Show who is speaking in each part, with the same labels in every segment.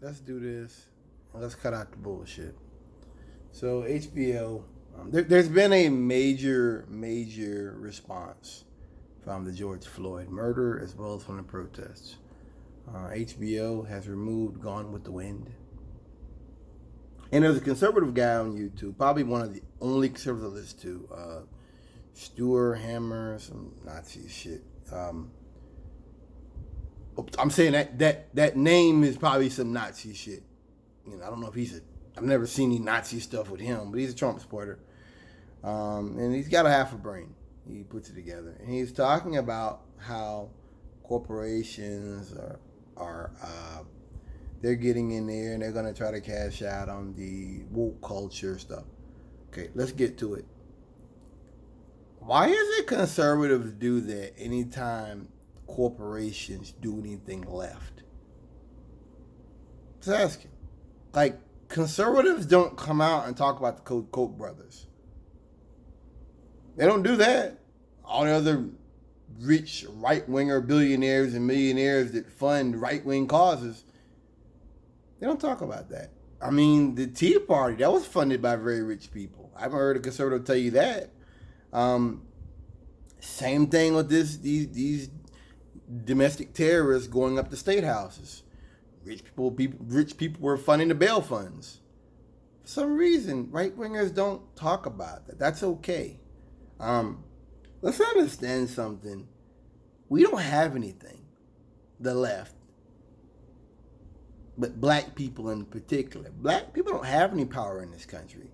Speaker 1: let's do this. Let's cut out the bullshit. So HBO, there's been a major response from the George Floyd murder as well as from the protests. HBO has removed Gone with the Wind. And there's a conservative guy on YouTube, probably one of the only conservatives I listen to, Stuart Hammer, some Nazi shit. I'm saying that name is probably some Nazi shit. I don't know if I've never seen any Nazi stuff with him, but he's a Trump supporter. And he's got a half a brain. He puts it together. And he's talking about how corporations are they're getting in there and they're going to try to cash out on the woke culture stuff. Okay, let's get to it. Why is it conservatives do that anytime corporations do anything left? Just asking. Like, conservatives don't come out and talk about the Koch brothers. They don't do that. All the other rich right-winger billionaires and millionaires that fund right-wing causes, they don't talk about that. I mean, the Tea Party, that was funded by very rich people. I haven't heard a conservative tell you that. Same thing with these domestic terrorists going up to state houses. Rich people were funding the bail funds. For some reason, right-wingers don't talk about that. That's okay. Let's understand something. We don't have anything, the left, but black people in particular. Black people don't have any power in this country.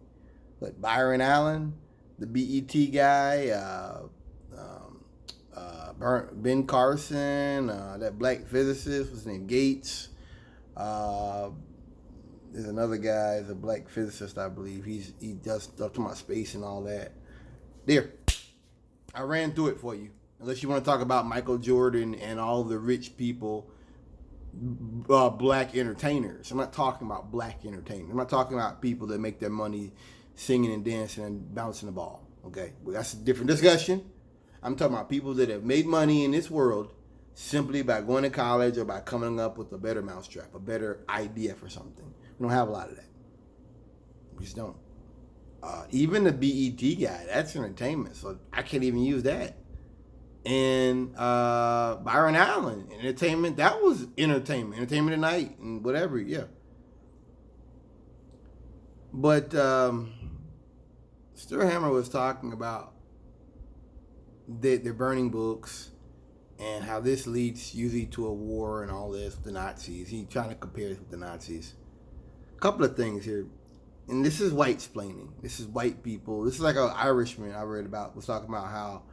Speaker 1: But Byron Allen, the BET guy, Ben Carson, that black physicist was named Gates. There's another guy, he's a black physicist, I believe. He does stuff about space and all that. There, I ran through it for you. Unless you want to talk about Michael Jordan and all the rich people, black entertainers. I'm not talking about black entertainers. I'm not talking about people that make their money singing and dancing and bouncing the ball. Okay, well, that's a different discussion. I'm talking about people that have made money in this world simply by going to college or by coming up with a better mousetrap, a better idea for something. We don't have a lot of that. We just don't. Even the BET guy, that's entertainment, so I can't even use that. And Byron Allen, entertainment, that was entertainment tonight and whatever, yeah. But Stuart Hammer was talking about that they're burning books and how this leads usually to a war and all this with the Nazis. He's trying to compare it with the Nazis. A couple of things here. And this is white-splaining. This is white people. This is like an Irishman I read about was talking about how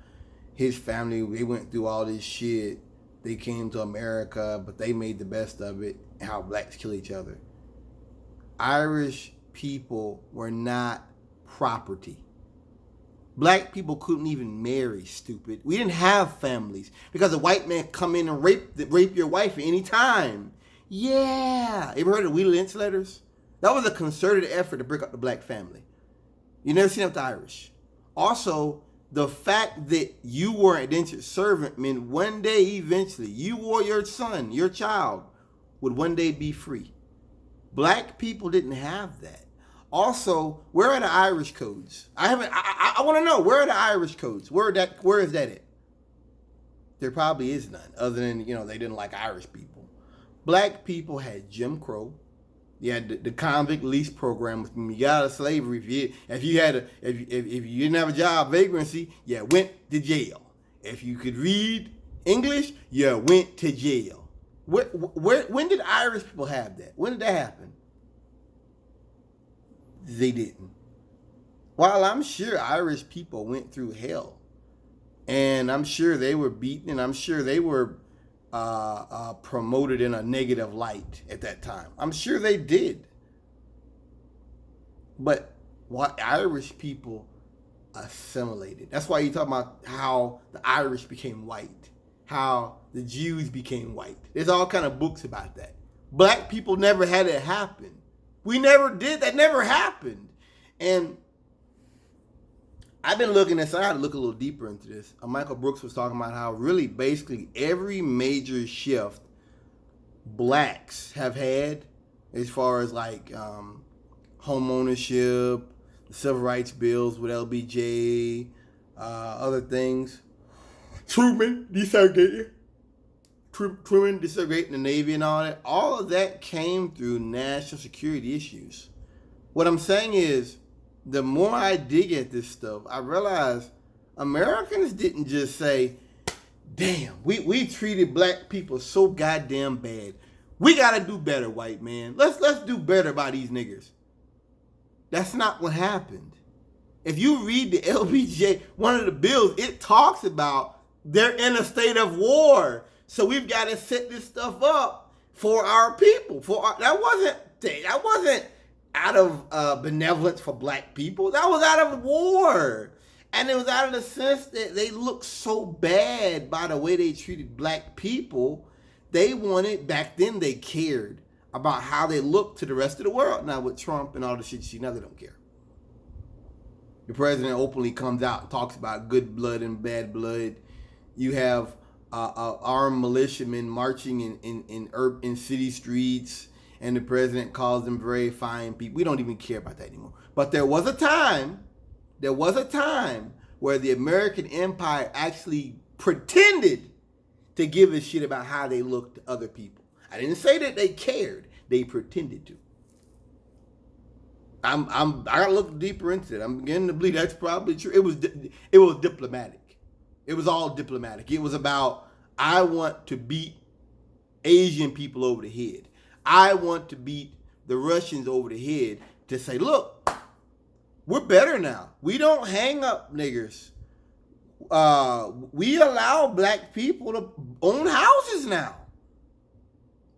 Speaker 1: his family, they went through all this shit. They came to America, but they made the best of it, and how blacks kill each other. Irish people were not property. Black people couldn't even marry, stupid. We didn't have families because a white man come in and rape your wife at any time. Yeah. You ever heard of Wheeler Lynch letters? That was a concerted effort to break up the black family. You never seen it with the Irish. Also, the fact that you were an indentured servant meant one day, eventually, you or your son, your child, would one day be free. Black people didn't have that. Also, where are the Irish codes? I want to know, where are the Irish codes? Where is that at? There probably is none, other than, they didn't like Irish people. Black people had Jim Crow. You had the convict lease program. You got out of slavery. If you didn't have a job, vagrancy, you went to jail. If you could read English, you went to jail. When did Irish people have that? When did that happen? They didn't. While I'm sure Irish people went through hell, and I'm sure they were beaten, and I'm sure they were promoted in a negative light at that time. I'm sure they did. But what Irish people assimilated. That's why you talk about how the Irish became white, how the Jews became white. There's all kind of books about that. Black people never had it happen. We never did. That never happened. And I've been looking at this. I had to look a little deeper into this. Michael Brooks was talking about how really basically every major shift blacks have had as far as like home ownership, the civil rights bills with LBJ, other things. Truman desegregating the Navy and all that. All of that came through national security issues. What I'm saying is, the more I dig at this stuff, I realize Americans didn't just say, damn, we treated black people so goddamn bad. We gotta do better, white man. Let's do better by these niggers. That's not what happened. If you read the LBJ, one of the bills, it talks about they're in a state of war. So we've got to set this stuff up for our people. That wasn't out of benevolence for black people. That was out of war. And it was out of the sense that they looked so bad by the way they treated black people. They wanted, back then they cared about how they looked to the rest of the world. Now with Trump and all the shit you see, now they don't care. The president openly comes out and talks about good blood and bad blood. You have armed militiamen marching in city streets, and the president calls them very fine people. We don't even care about that anymore. But there was a time where the American empire actually pretended to give a shit about how they looked to other people. I didn't say that they cared. They pretended to. I gotta look deeper into it. I'm beginning to believe that's probably true. It was diplomatic. It was all diplomatic. It was about, I want to beat Asian people over the head. I want to beat the Russians over the head to say, look, we're better now. We don't hang up niggers. We allow black people to own houses now.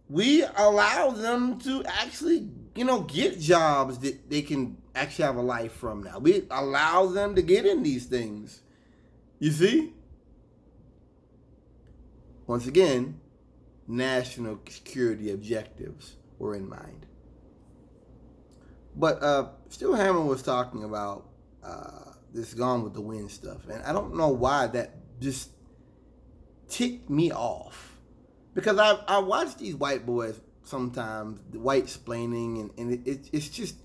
Speaker 1: We allow them to actually, get jobs that they can actually have a life from now. We allow them to get in these things. You see? Once again, national security objectives were in mind. But Stu Hammond was talking about this Gone with the Wind stuff. And I don't know why that just ticked me off. Because I watch these white boys sometimes, the white splaining, and it's just,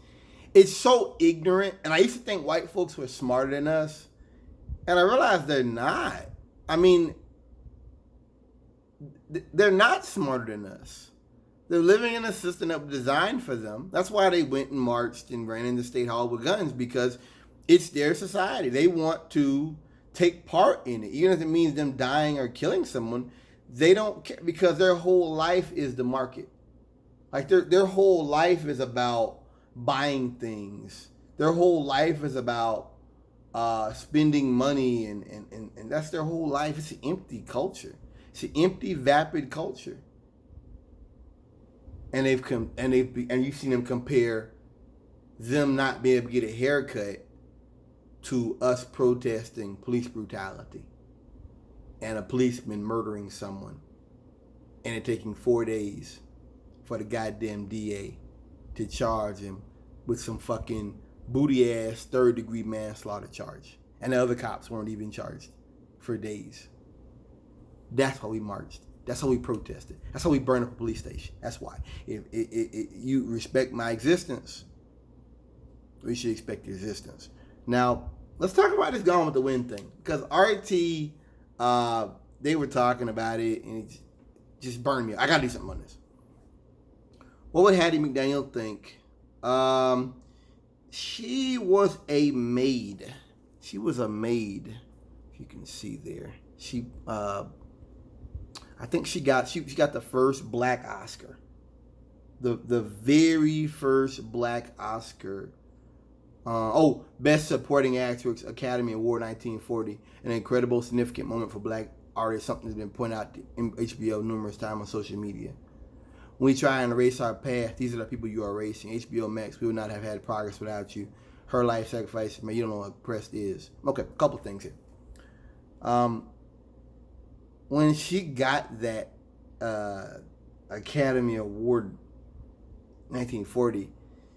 Speaker 1: it's so ignorant. And I used to think white folks were smarter than us. And I realized they're not. I mean, they're not smarter than us. They're living in a system that was designed for them. That's why they went and marched and ran into State Hall with guns, because it's their society. They want to take part in it. Even if it means them dying or killing someone, they don't care, because their whole life is the market. Like their whole life is about buying things. Their whole life is about spending money, and that's their whole life. It's an empty culture. It's an empty, vapid culture. And you've seen them compare them not being able to get a haircut to us protesting police brutality and a policeman murdering someone, and it taking 4 days for the goddamn DA to charge him with some fucking booty ass third-degree manslaughter charge, and the other cops weren't even charged for days. That's how we marched. That's how we protested. That's how we burned up a police station. That's why. If you respect my existence, we should expect your existence. Now, let's talk about this Gone with the Wind thing. Because RT, they were talking about it, and it just burned me. I got to do something on this. What would Hattie McDaniel think? She was a maid. She was a maid, if you can see there. She... I think she got the first black Oscar, the very first black Oscar. Best Supporting Actress Academy Award 1940, an incredible, significant moment for black artists. Something that's been pointed out in HBO numerous times on social media. When we try and erase our past, these are the people you are erasing. HBO Max, we would not have had progress without you. Her life sacrifice, man, you don't know what oppressed is. Okay, a couple things here. When she got that Academy Award 1940,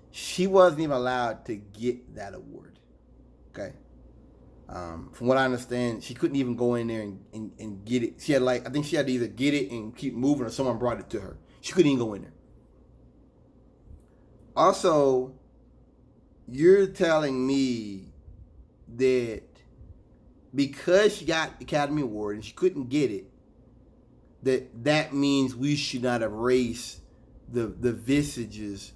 Speaker 1: she wasn't even allowed to get that award. Okay. From what I understand, she couldn't even go in there and get it. She had I think she had to either get it and keep moving, or someone brought it to her. She couldn't even go in there. Also, you're telling me that because she got the Academy Award and she couldn't get it, that means we should not erase the visages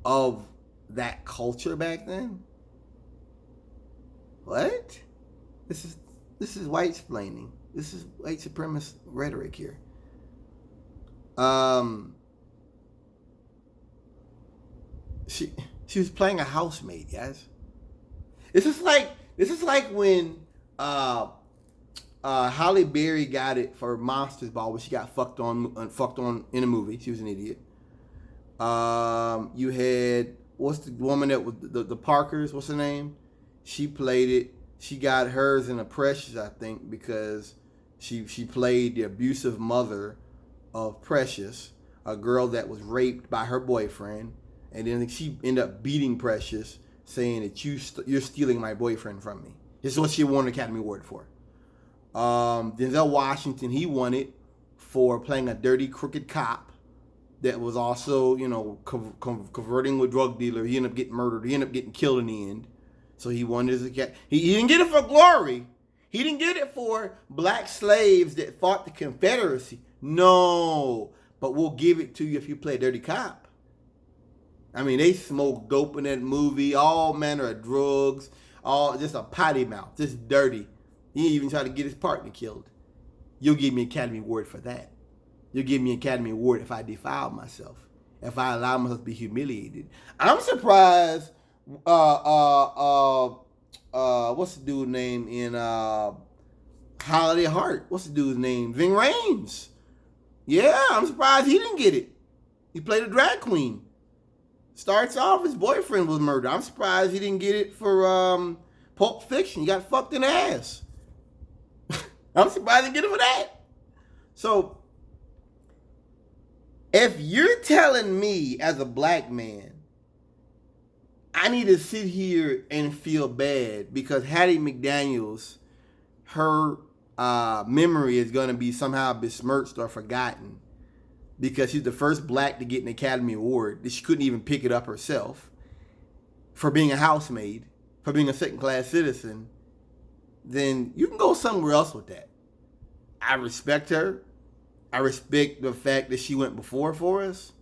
Speaker 1: of that culture back then? What? This is white splaining. This is white supremacist rhetoric here. She was playing a housemaid, guys. This is like when Halle Berry got it for Monsters Ball, where she got fucked on in a movie. She was an idiot. You had, what's the woman that was the Parkers? What's her name? She played it. She got hers in a Precious, I think, because she played the abusive mother of Precious, a girl that was raped by her boyfriend, and then she ended up beating Precious, saying that you're stealing my boyfriend from me. This is what she won an Academy Award for. Denzel Washington, he won it for playing a dirty, crooked cop that was also, converting with drug dealer. He ended up getting murdered. He ended up getting killed in the end. So he won his Academy. He didn't get it for glory. He didn't get it for black slaves that fought the Confederacy. No, but we'll give it to you if you play a dirty cop. I mean, they smoked dope in that movie, all manner of drugs, all just a potty mouth, just dirty. He even tried to get his partner killed. You'll give me an Academy Award for that. You'll give me an Academy Award if I defile myself, if I allow myself to be humiliated. I'm surprised. What's the dude's name in Holiday Heart? What's the dude's name? Ving Rhames. Yeah, I'm surprised he didn't get it. He played a drag queen. Starts off, his boyfriend was murdered. I'm surprised he didn't get it for Pulp Fiction. He got fucked in the ass. I'm surprised he didn't get it for that. So, if you're telling me as a black man, I need to sit here and feel bad because Hattie McDaniels, her memory is going to be somehow besmirched or forgotten because she's the first black to get an Academy Award that she couldn't even pick it up herself for being a housemaid, for being a second-class citizen, then you can go somewhere else with that. I respect her. I respect the fact that she went before for us.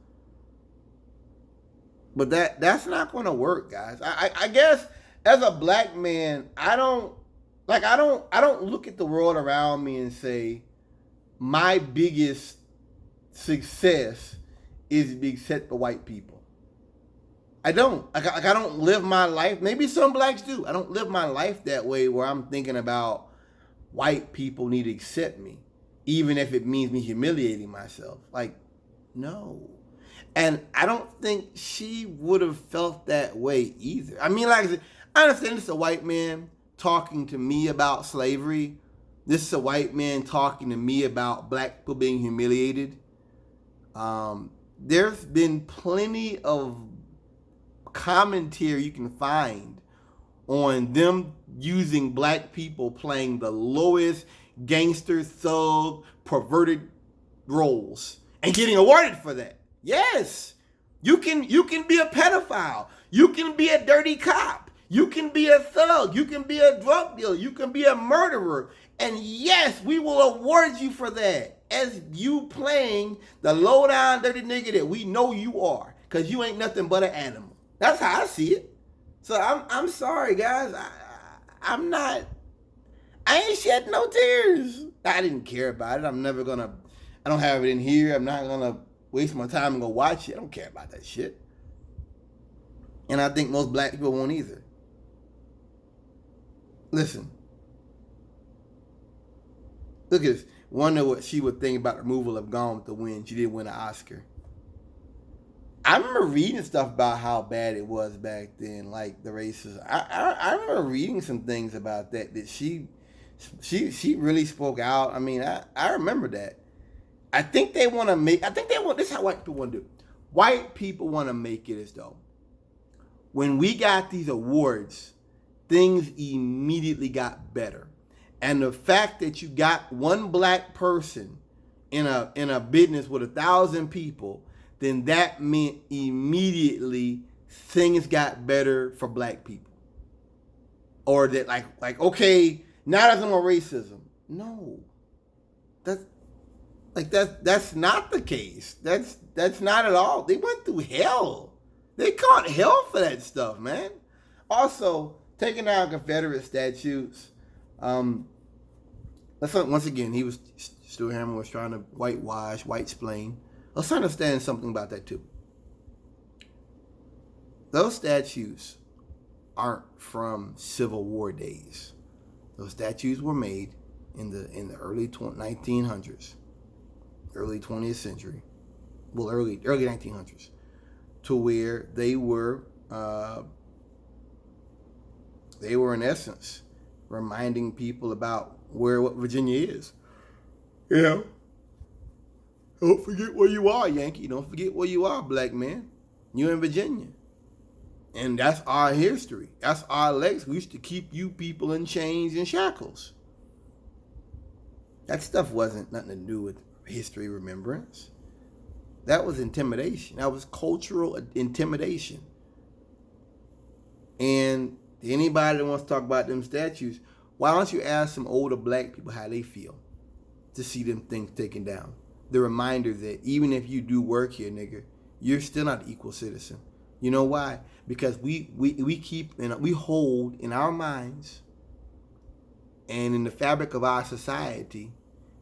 Speaker 1: But that's not going to work, guys. I guess as a black man, I don't look at the world around me and say my biggest success is to be accepted by white people. I don't. I don't live my life. Maybe some blacks do. I don't live my life that way where I'm thinking about white people need to accept me, even if it means me humiliating myself. Like, no. And I don't think she would have felt that way either. I mean, like I said, I understand this is a white man talking to me about slavery. This is a white man talking to me about black people being humiliated. There's been plenty of commentary you can find on them using black people playing the lowest gangster, thug, perverted roles and getting awarded for that. Yes, you can be a pedophile. You can be a dirty cop. You can be a thug. You can be a drug dealer. You can be a murderer. And yes, we will award you for that as you playing the low down dirty nigga that we know you are, because you ain't nothing but an animal. That's how I see it. So I'm sorry, guys. I ain't shed no tears. I didn't care about it. I don't have it in here. I'm not gonna waste my time and go watch it. I don't care about that shit. And I think most black people won't either. Listen. Look at this. Wonder what she would think about the removal of Gone with the Wind. She did win an Oscar. I remember reading stuff about how bad it was back then, like the racism. I remember reading some things about that she really spoke out. I mean, I remember that. this is how white people want to do. White people want to make it as though when we got these awards, things immediately got better. And the fact that you got one black person in a business with 1,000 people, then that meant immediately things got better for black people, or that okay, now there's no more racism. No, that's not the case. That's not at all. They went through hell. They caught hell for that stuff, man. Also, taking down Confederate statues. Once again, Stuart Hammer was trying to whitewash, white-splain. Let's understand something about that too. Those statues aren't from Civil War days. Those statues were made in the early 1900s, early 20th century, well, early 1900s, to where they were in essence reminding people about what Virginia is. You know, don't forget where you are, Yankee. Don't forget where you are, black man. You're in Virginia. And that's our history. That's our legacy. We used to keep you people in chains and shackles. That stuff wasn't nothing to do with history remembrance. That was intimidation. That was cultural intimidation. And anybody that wants to talk about them statues, why don't you ask some older black people how they feel to see them things taken down? The reminder that even if you do work here, nigga, you're still not an equal citizen. You know why? Because we keep and we hold in our minds and in the fabric of our society,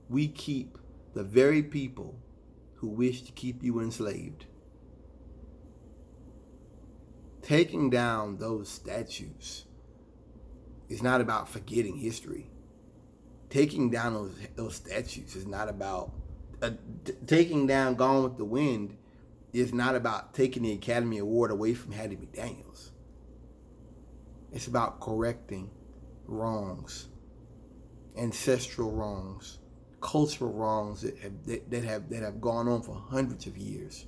Speaker 1: we keep the very people who wish to keep you enslaved. Taking down those statues is not about forgetting history. Taking down those statues is not about taking down Gone with the Wind is not about taking the Academy Award away from Hattie B. Daniels. It's about correcting wrongs, ancestral wrongs, cultural wrongs that have gone on for hundreds of years.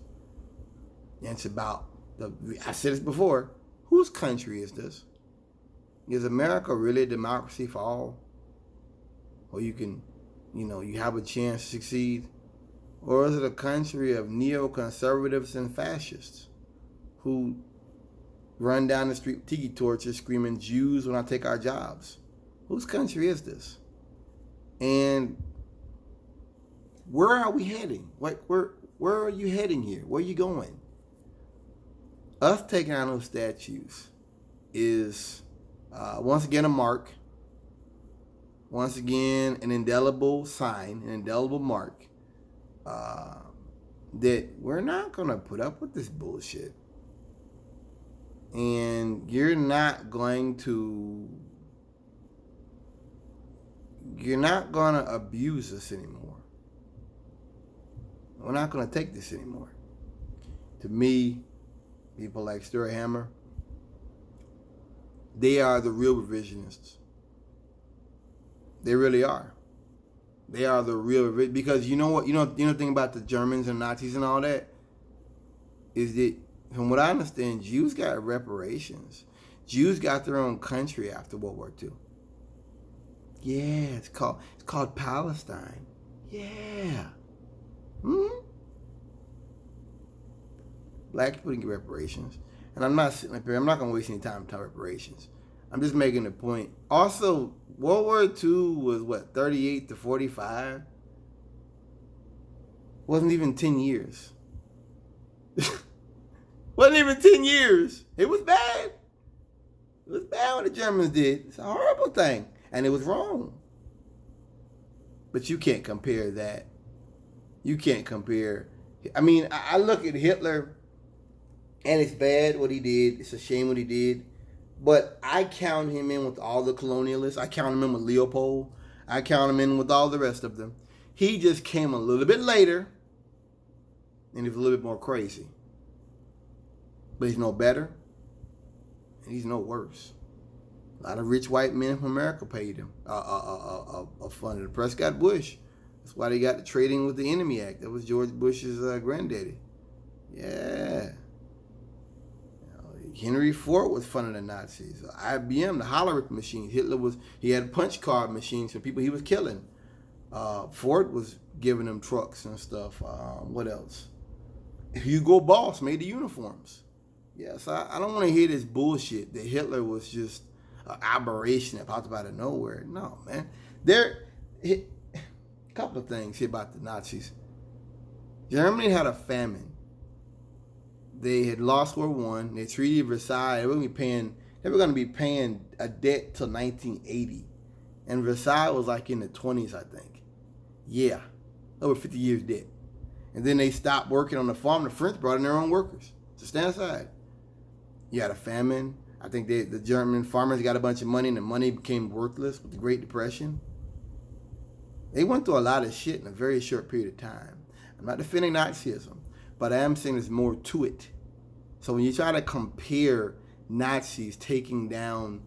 Speaker 1: And it's about I said this before. Whose country is this? Is America really a democracy for all? Or you have a chance to succeed? Or is it a country of neoconservatives and fascists who run down the street with tiki torches screaming, "Jews will not take our jobs"? Whose country is this? And where are we heading? Where are you heading here? Where are you going? Us taking down those statues is, once again, a mark. Once again, an indelible sign, an indelible mark that we're not going to put up with this bullshit. And you're not going to abuse us anymore. We're not going to take this anymore. To me, people like Stuart Hammer, they are the real revisionists. They really are. They are the real, because you know what? You know the thing about the Germans and Nazis and all that is that, from what I understand, Jews got reparations. Jews got their own country after World War II. Yeah, it's called Palestine. Yeah. Black people didn't get reparations. And I'm not sitting up here, I'm not going to waste any time talking reparations. I'm just making a point. Also, World War II was 38 to 45? Wasn't even 10 years. Wasn't even 10 years. It was bad. It was bad what the Germans did. It's a horrible thing. And it was wrong. But you can't compare that. You can't compare. I mean, I look at Hitler, and it's bad what he did. It's a shame what he did. But I count him in with all the colonialists. I count him in with Leopold. I count him in with all the rest of them. He just came a little bit later, and he was a little bit more crazy. But he's no better, and he's no worse. A lot of rich white men from America paid him funded the Prescott Bush. That's why they got the Trading with the Enemy Act. That was George Bush's granddaddy. Yeah. Henry Ford was funding the Nazis. IBM, the Hollerith machine. He had punch card machines for people he was killing. Ford was giving them trucks and stuff. What else? Hugo Boss made the uniforms. Yes, I don't want to hear this bullshit that Hitler was just an aberration that popped up out of nowhere. No, man. A couple of things here about the Nazis. Germany had a famine. They had lost World War One. They treated Versailles. They were going to be paying a debt till 1980, and Versailles was like in the 20s, I think. Yeah, over 50 years debt. And then they stopped working on the farm. The French brought in their own workers to stand aside. You had a famine. I think the German farmers got a bunch of money, and the money became worthless with the Great Depression. They went through a lot of shit in a very short period of time. I'm not defending Nazism, but I am saying there's more to it. So when you try to compare Nazis taking down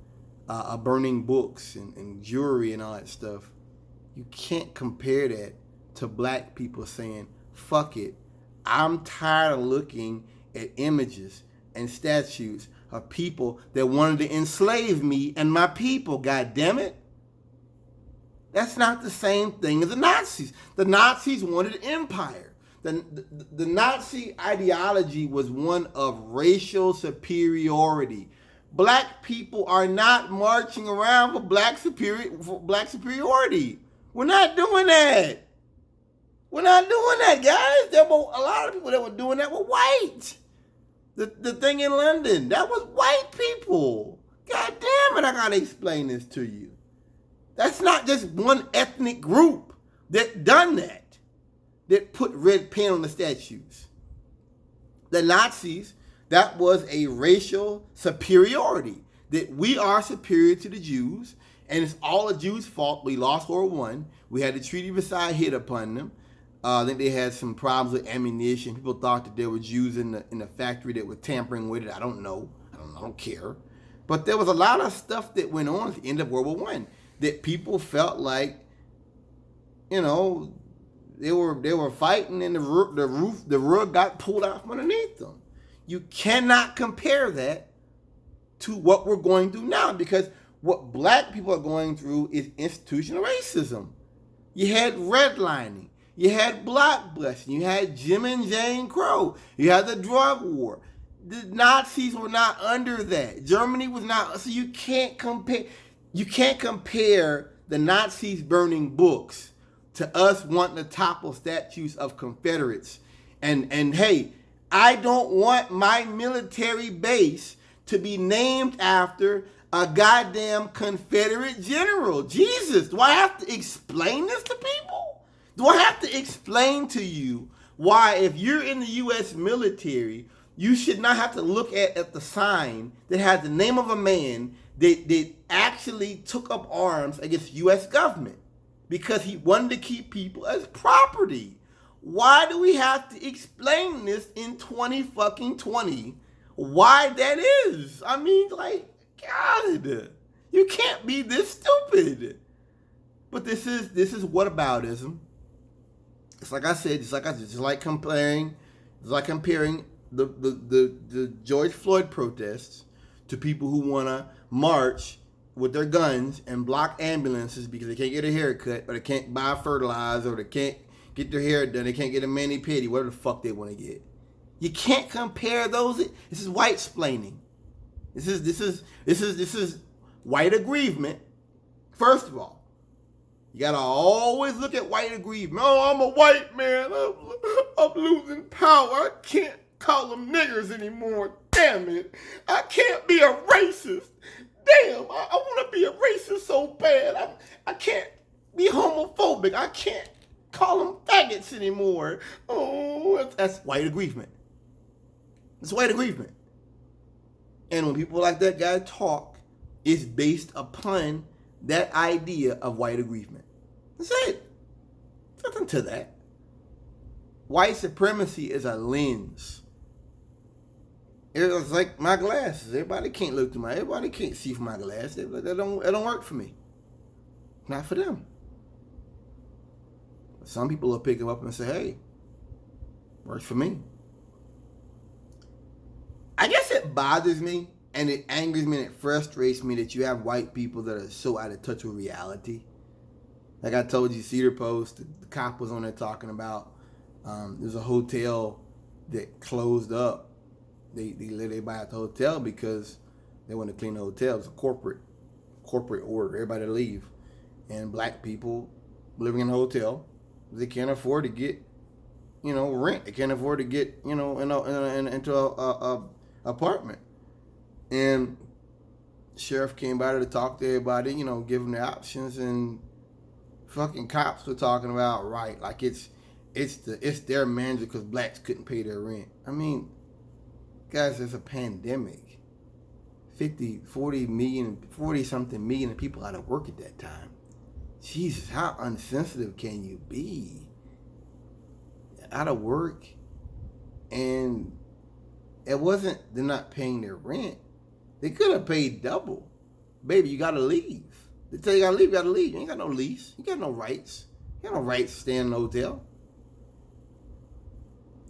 Speaker 1: burning books and jewelry and all that stuff, you can't compare that to black people saying, fuck it, I'm tired of looking at images and statues of people that wanted to enslave me and my people, god damn it. That's not the same thing as the Nazis. The Nazis wanted empire. The Nazi ideology was one of racial superiority. Black people are not marching around for black superiority. We're not doing that. We're not doing that, guys. There were a lot of people that were doing that were white. The thing in London, that was white people. God damn it, I gotta explain this to you. That's not just one ethnic group that done that put red paint on the statues. The Nazis, that was a racial superiority, that we are superior to the Jews, and it's all the Jews' fault. We lost World War I. We had the Treaty of Versailles hit upon them. I think they had some problems with ammunition. People thought that there were Jews in the factory that were tampering with it. I don't know. I don't care. But there was a lot of stuff that went on at the end of World War I that people felt like, they were fighting and the rug got pulled out from underneath them. You cannot compare that to what we're going through now, because what black people are going through is institutional racism. You had redlining. You had blockbusting. You had Jim and Jane Crow. You had the drug war. The Nazis were not under that. Germany was not. So you can't compare. You can't compare the Nazis burning books to us wanting to topple statues of Confederates. And hey, I don't want my military base to be named after a goddamn Confederate general. Jesus, do I have to explain this to people? Do I have to explain to you why, if you're in the U.S. military, you should not have to look at the sign that has the name of a man that actually took up arms against the U.S. government because he wanted to keep people as property? Why do we have to explain this in 2020? Why that is? I mean, like, God, you can't be this stupid. But this is whataboutism. It's like I said, just like comparing the George Floyd protests to people who want to march with their guns and block ambulances because they can't get a haircut, or they can't buy fertilizer, or they can't get their hair done, they can't get a mani-pedi, whatever the fuck they want to get. You can't compare those. This is white splaining. This is white aggrievement. First of all, you gotta always look at white aggrievement. Oh, I'm a white man. I'm losing power. I can't call them niggers anymore. Damn it. I can't be a racist. Damn, I want to be a racist so bad. I can't be homophobic. I can't call them faggots anymore. Oh, that's white aggrievement. It's white aggrievement. And when people like that guy talk, it's based upon that idea of white aggrievement. That's it. There's nothing to that. White supremacy is a lens. It's like my glasses. Everybody can't look through everybody can't see through my glasses. That don't work for me. Not for them. Some people will pick them up and say, hey, works for me. I guess it bothers me and it angers me and it frustrates me that you have white people that are so out of touch with reality. Like I told you, Cedar Post, the cop was on there talking about there's a hotel that closed up They let everybody at the hotel because they want to clean the hotel. It's a corporate order. Everybody to leave, and black people living in a hotel, they can't afford to get, rent. They can't afford to get, into a apartment. And sheriff came by to talk to everybody, give them the options, and fucking cops were talking about like it's their manager because blacks couldn't pay their rent. I mean, guys, there's a pandemic. 40 something million of people out of work at that time. Jesus, how unsensitive can you be? Out of work, and it wasn't they're not paying their rent. They could have paid double. Baby, you gotta leave. They tell you you gotta leave. You ain't got no lease. You got no rights. You got no rights to stay in the hotel.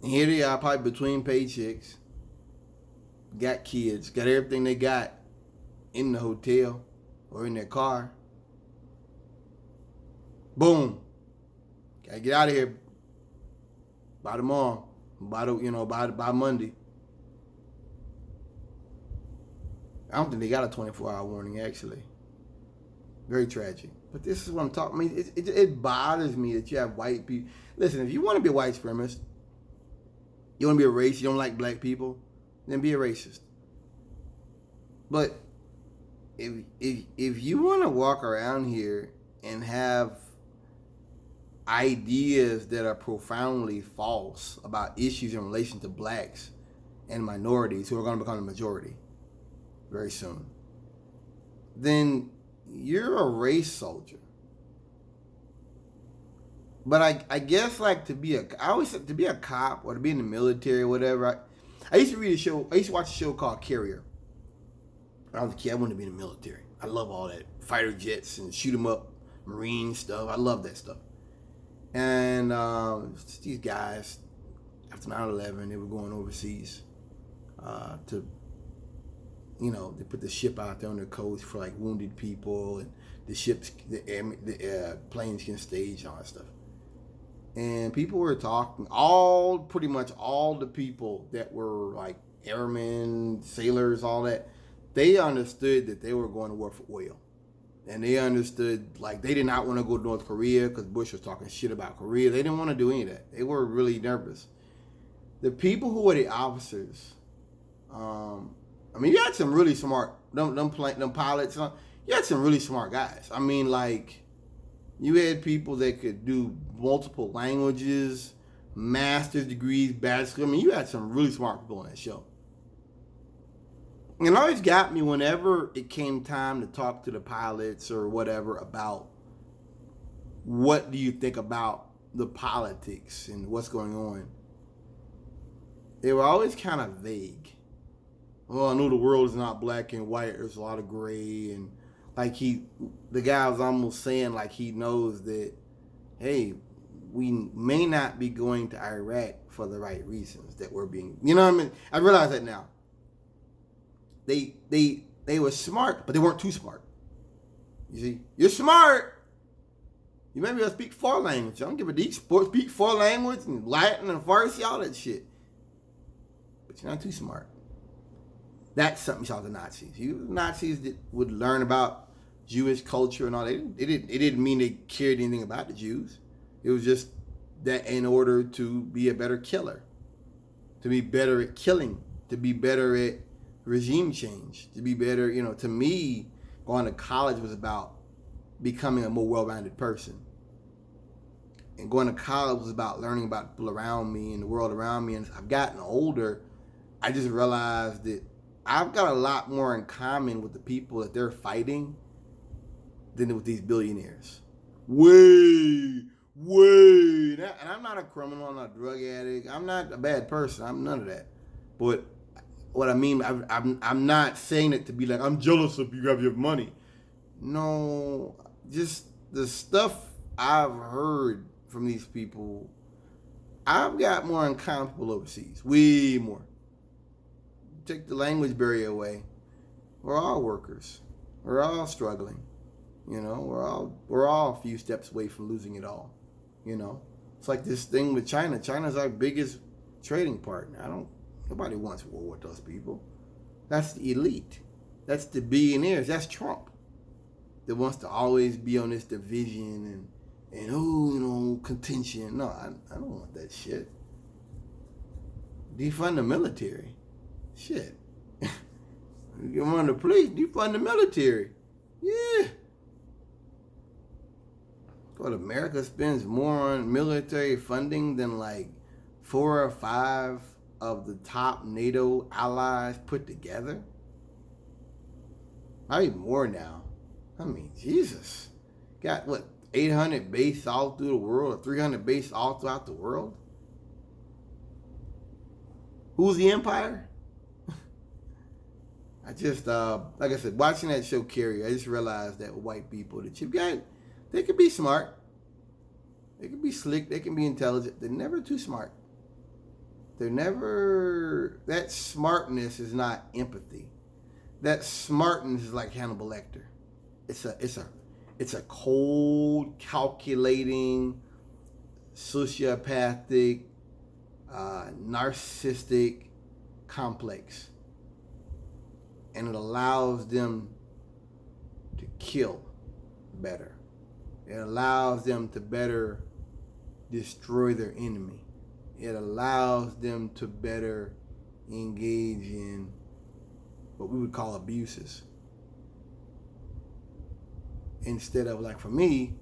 Speaker 1: And here they are, probably between paychecks. Got kids, got everything they got in the hotel or in their car. Boom. Gotta get out of here by tomorrow. By Monday. I don't think they got a 24-hour warning, actually. Very tragic. But this is what I'm talking. I mean, it bothers me that you have white people. Listen, if you want to be a white supremacist, you want to be a racist, you don't like black people, then be a racist. But if you want to walk around here and have ideas that are profoundly false about issues in relation to blacks and minorities who are going to become the majority very soon, then you're a race soldier. But I guess like to be a cop or to be in the military or whatever. I used to read a show. I used to watch a show called Carrier. When I was a kid, I wanted to be in the military. I love all that fighter jets and shoot 'em up, Marine stuff. I love that stuff. And these guys, after 9/11, they were going overseas they put the ship out there on the coast for like wounded people, and the planes can stage all that stuff. And people were talking, pretty much all the people that were like airmen, sailors, all that, they understood that they were going to war for oil. And they understood, like, they did not want to go to North Korea because Bush was talking shit about Korea. They didn't want to do any of that. They were really nervous. The people who were the officers, you had some really smart, them pilots, you had some really smart guys. I mean, like, you had people that could do multiple languages, master's degrees, bachelor's. I mean, you had some really smart people on that show. And it always got me whenever it came time to talk to the pilots or whatever about what do you think about the politics and what's going on. They were always kind of vague. Well, I know the world is not black and white. There's a lot of gray. And like the guy was almost saying like he knows that, hey, we may not be going to Iraq for the right reasons that we're being, you know what I mean? I realize that now. They were smart, but they weren't too smart. You see, you're smart. You may be able to speak 4 languages. I don't give a deep sport. Speak 4 languages and Latin and Farsi, all that shit. But you're not too smart. That's something you saw with the Nazis. The Nazis that would learn about Jewish culture and all. It didn't mean they cared anything about the Jews. It was just that in order to be a better killer, to be better at killing, to be better at regime change, to be better, to me, going to college was about becoming a more well-rounded person. And going to college was about learning about people around me and the world around me. And as I've gotten older, I just realized that I've got a lot more in common with the people that they're fighting than with these billionaires. Way. And I'm not a criminal, I'm not a drug addict, I'm not a bad person, I'm none of that. But what I mean, I'm not saying it to be like, I'm jealous if you have your money. No, just the stuff I've heard from these people, I've got more in common with people overseas. Way more. Take the language barrier away. We're all workers. We're all struggling. We're all a few steps away from losing it all. It's like this thing with China. China's our biggest trading partner. Nobody wants war with those people. That's the elite. That's the billionaires. That's Trump that wants to always be on this division and contention. No, I don't want that shit. Defund the military. Shit. You want the police, defund the military. Yeah. But America spends more on military funding than like 4 or 5 of the top NATO allies put together. Maybe more now. I mean, Jesus. Got what, 800 bases all through the world, or 300 bases all throughout the world? Who's the empire? I just, like I said, watching that show Carrie, I just realized that white people, the Chip guy, they can be smart. They can be slick. They can be intelligent. They're never too smart. They're never, that smartness is not empathy. That smartness is like Hannibal Lecter. It's a cold, calculating, sociopathic, narcissistic complex. And it allows them to kill better. It allows them to better destroy their enemy. It allows them to better engage in what we would call abuses. Instead of, like, for me,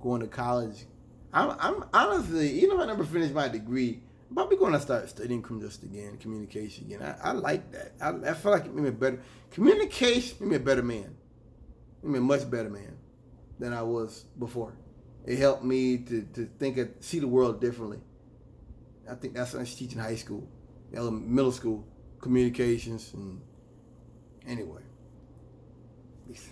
Speaker 1: going to college, I'm honestly, I never finished my degree. I'm probably going to start studying communication again. I like that. I feel like it made me better. Communication made me a better man. Made me a much better man than I was before. It helped me to see the world differently. I think that's what I was teaching in high school, middle school, communications, and anyway. Peace.